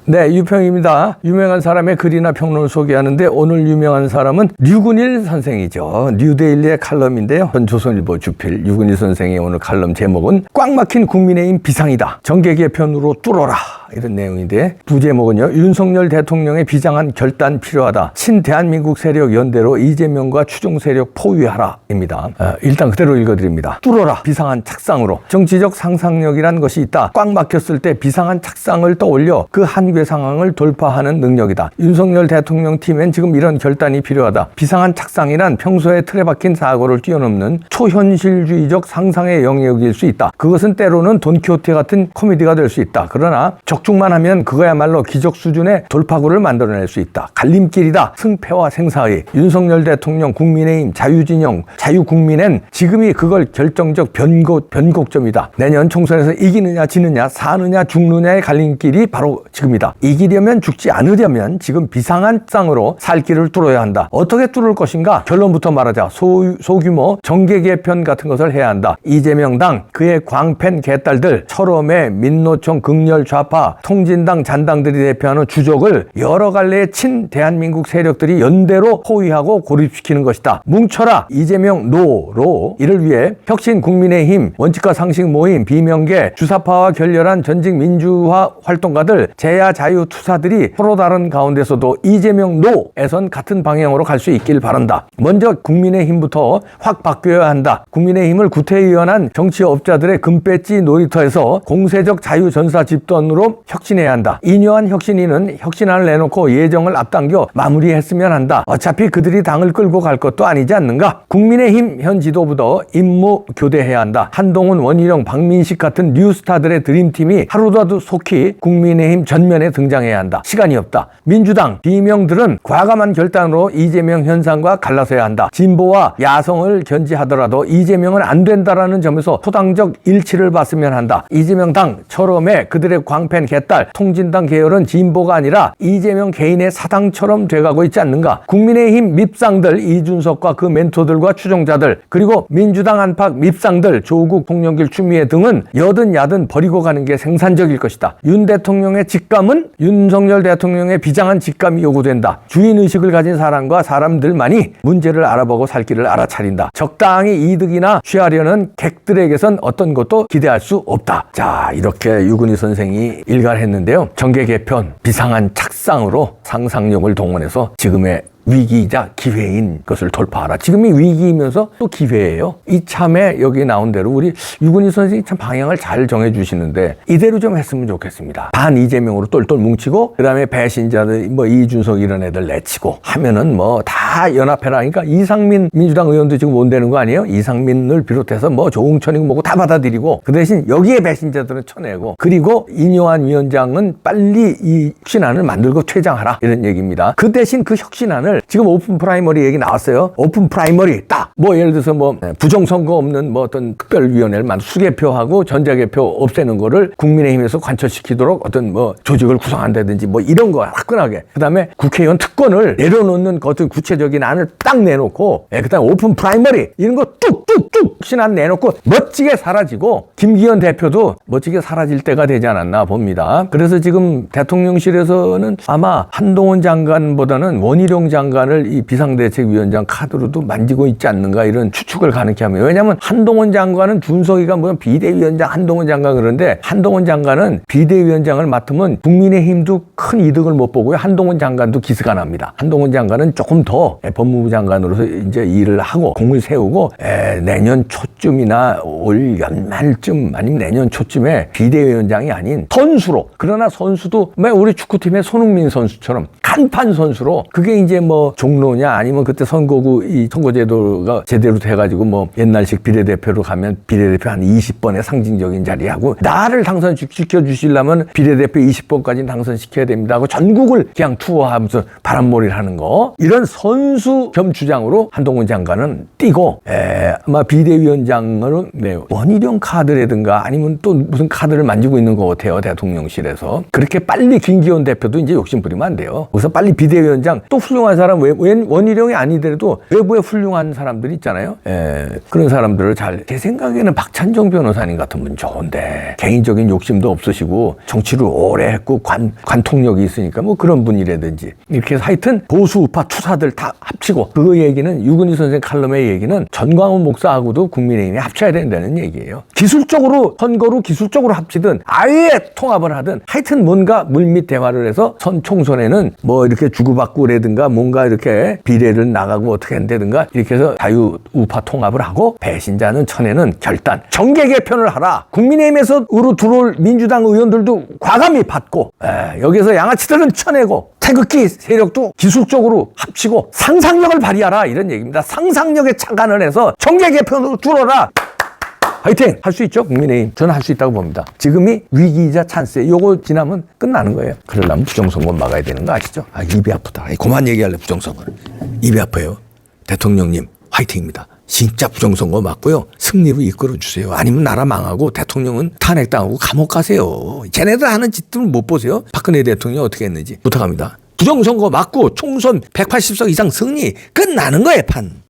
네, 유평입니다. 유명한 사람의 글이나 평론을 소개하는데 오늘 유명한 사람은 류근일 선생이죠. 뉴데일리의 칼럼인데요. 전 조선일보 주필 류근일 선생의 오늘 칼럼 제목은 꽉 막힌 국민의힘 비상이다. 정계 개편으로 뚫어라. 이런 내용인데 부제목은요. 윤석열 대통령의 비장한 결단 필요하다. 친대한민국 세력 연대로 이재명과 추종 세력 포위하라. 입니다. 일단 그대로 읽어드립니다. 뚫어라. 비상한 착상으로. 정치적 상상력이란 것이 있다. 꽉 막혔을 때 비상한 착상을 떠올려 그 한계 상황을 돌파하는 능력이다. 윤석열 대통령 팀엔 지금 이런 결단이 필요하다. 비상한 착상이란 평소에 틀에 박힌 사고를 뛰어넘는 초현실주의적 상상의 영역일 수 있다. 그것은 때로는 돈키호테 같은 코미디가 될 수 있다. 그러나 적중만 하면 그거야말로 기적 수준의 돌파구를 만들어낼 수 있다. 갈림길이다. 승패와 생사의. 윤석열 대통령, 국민의힘, 자유진영, 자유국민엔 지금이 그걸 결정적 변곡점이다. 내년 총선에서 이기느냐 지느냐 사느냐 죽느냐의 갈림길이 바로 지금이다. 이기려면 죽지 않으려면 지금 비상한 쌍으로 살 길을 뚫어야 한다. 어떻게 뚫을 것인가? 결론부터 말하자. 소규모 정계 개편 같은 것을 해야 한다. 이재명 당, 그의 광팬 개딸들, 철험의 민노총 극렬 좌파, 통진당 잔당들이 대표하는 주적을 여러 갈래의 친대한민국 세력들이 연대로 포위하고 고립시키는 것이다. 뭉쳐라 이재명 노로 이를 위해 혁신 국민의힘, 원칙과 상식 모임, 비명계, 주사파와 결렬한 전직 민주화 활동가들, 제야 자유 투사들이 서로 다른 가운데서도 이재명 노에선 같은 방향으로 갈 수 있길 바란다. 먼저 국민의힘부터 확 바뀌어야 한다. 국민의힘을 구태의원한 정치업자들의 금배지 놀이터에서 공세적 자유 전사 집단으로 혁신해야 한다. 인요한 혁신위는 혁신안을 내놓고 예정을 앞당겨 마무리했으면 한다. 어차피 그들이 당을 끌고 갈 것도 아니지 않는가? 국민의힘 현 지도부도 임무 교대해야 한다. 한동훈, 원희룡, 박민식 같은 뉴스타들의 드림팀이 하루라도 속히 국민의힘 전면에 등장해야 한다. 시간이 없다. 민주당, 비명들은 과감한 결단으로 이재명 현상과 갈라서야 한다. 진보와 야성을 견지하더라도 이재명은 안 된다라는 점에서 소당적 일치를 봤으면 한다. 이재명 당, 철험의 그들의 광팬 개딸, 통진당 계열은 진보가 아니라 이재명 개인의 사당처럼 돼가고 있지 않는가? 국민의힘 밉상들, 이준석과 그 멘토들과 추종자들, 그리고 민주당 안팎 밉상들, 조국, 송영길, 추미애 등은 여든 야든 버리고 가는 게 생산적일 것이다. 윤 대통령의 직감은 윤석열 대통령의 비장한 직감이 요구된다. 주인의식을 가진 사람과 사람들만이 문제를 알아보고 살 길을 알아차린다. 적당히 이득이나 취하려는 객들에게선 어떤 것도 기대할 수 없다. 자, 이렇게 유근희 선생이 일갈했는데요. 정계 개편, 비상한 착상으로 상상력을 동원해서 지금의 위기이자 기회인 것을 돌파하라. 지금이 위기이면서 또 기회예요. 이참에 여기 나온 대로 우리 유근희 선생님이 참 방향을 잘 정해주시는데 이대로 좀 했으면 좋겠습니다. 반 이재명으로 똘똘 뭉치고 그 다음에 배신자들 뭐 이준석 이런 애들 내치고 하면은 뭐 다 연합해라. 그러니까 이상민 민주당 의원도 지금 못 되는 거 아니에요? 이상민을 비롯해서 뭐 조응천이고 뭐고 다 받아들이고 그 대신 여기에 배신자들은 쳐내고 그리고 인요한 위원장은 빨리 이 혁신안을 만들고 퇴장하라. 이런 얘기입니다. 그 대신 그 혁신안을 지금 오픈 프라이머리 얘기 나왔어요. 오픈 프라이머리 딱 뭐 예를 들어서 뭐 부정선거 없는 뭐 어떤 특별위원회를 수개표하고 전자개표 없애는 거를 국민의힘에서 관철시키도록 어떤 뭐 조직을 구성한다든지 뭐 이런 거 화끈하게 그 다음에 국회의원 특권을 내려놓는 어떤 구체적인 안을 딱 내놓고 그 다음에 오픈 프라이머리 이런 거 뚝뚝뚝 신안 내놓고 멋지게 사라지고 김기현 대표도 멋지게 사라질 때가 되지 않았나 봅니다. 그래서 지금 대통령실에서는 아마 한동훈 장관보다는 원희룡 장관을 이 비상대책위원장 카드로도 만지고 있지 않는가 이런 추측을 가능케 합니다. 왜냐하면 한동훈 장관은 준석이가 뭐 비대위원장 한동훈 장관 그런데 한동훈 장관은 비대위원장을 맡으면 국민의힘도 큰 이득을 못 보고요. 한동훈 장관도 기스가 납니다. 한동훈 장관은 조금 더 법무부 장관으로서 이제 일을 하고 공을 세우고 내년 초쯤이나 올 연말쯤 아니면 내년 초쯤에 비대위원장이 아닌 선수로 그러나 선수도 우리 축구팀의 손흥민 선수처럼 간판 선수로 그게 이제 뭐 종로냐 아니면 그때 선거구 이 선거제도가 제대로 돼가지고 뭐 옛날식 비례대표로 가면 비례대표 한 20번의 상징적인 자리하고 나를 당선시켜 주시려면 비례대표 20번까지는 당선시켜야 됩니다 하고 전국을 그냥 투어하면서 바람몰이를 하는 거 이런 선수 겸 주장으로 한동훈 장관은 뛰고 아마 비대위원장으로 원희룡 카드라든가 아니면 또 무슨 카드를 만지고 있는 것 같아요 대통령실에서 그렇게 빨리 김기현 대표도 이제 욕심 부리면 안 돼요. 우선 그래서 빨리 비대위원장, 또 훌륭한 사람, 원희룡이 아니더라도 외부에 훌륭한 사람들이 있잖아요. 그런 사람들을 제 생각에는 박찬정 변호사님 같은 분 좋은데 개인적인 욕심도 없으시고 정치를 오래 했고 관통력이 있으니까 뭐 그런 분이라든지 이렇게 해서 하여튼 보수 우파 투사들 다 합치고, 그 얘기는 유근희 선생 칼럼의 얘기는 전광훈 목사하고도 국민의힘이 합쳐야 된다는 얘기예요. 기술적으로 선거로 기술적으로 합치든 아예 통합을 하든 하여튼 뭔가 물밑 대화를 해서 총선에는 뭐 이렇게 주고받고라든가 뭔가 이렇게 비례를 나가고 어떻게 한다든가 이렇게 해서 자유 우파 통합을 하고, 배신자는 천에는 결단, 정계 개편을 하라. 국민의힘에서 으로 들어올 민주당 의원들도 과감히 받고, 여기서 양아치들은 쳐내고, 태극기 세력도 기술적으로 합치고 상상력을 발휘하라, 이런 얘기입니다. 상상력에 착안을 해서 정계 개편으로 뚫어라. 화이팅! 할 수 있죠, 국민의힘. 저는 할 수 있다고 봅니다. 지금이 위기이자 찬스에 요거 지나면 끝나는 거예요. 그러려면 부정선거 막아야 되는 거 아시죠? 입이 아프다. 그만 얘기할래, 부정선거. 입이 아파요. 대통령님, 화이팅입니다. 진짜 부정선거 맞고요. 승리로 이끌어주세요. 아니면 나라 망하고 대통령은 탄핵당하고 감옥 가세요. 쟤네들 하는 짓들은 못 보세요? 박근혜 대통령이 어떻게 했는지. 부탁합니다. 부정선거 맞고 총선 180석 이상 승리, 끝나는 거예요, 판.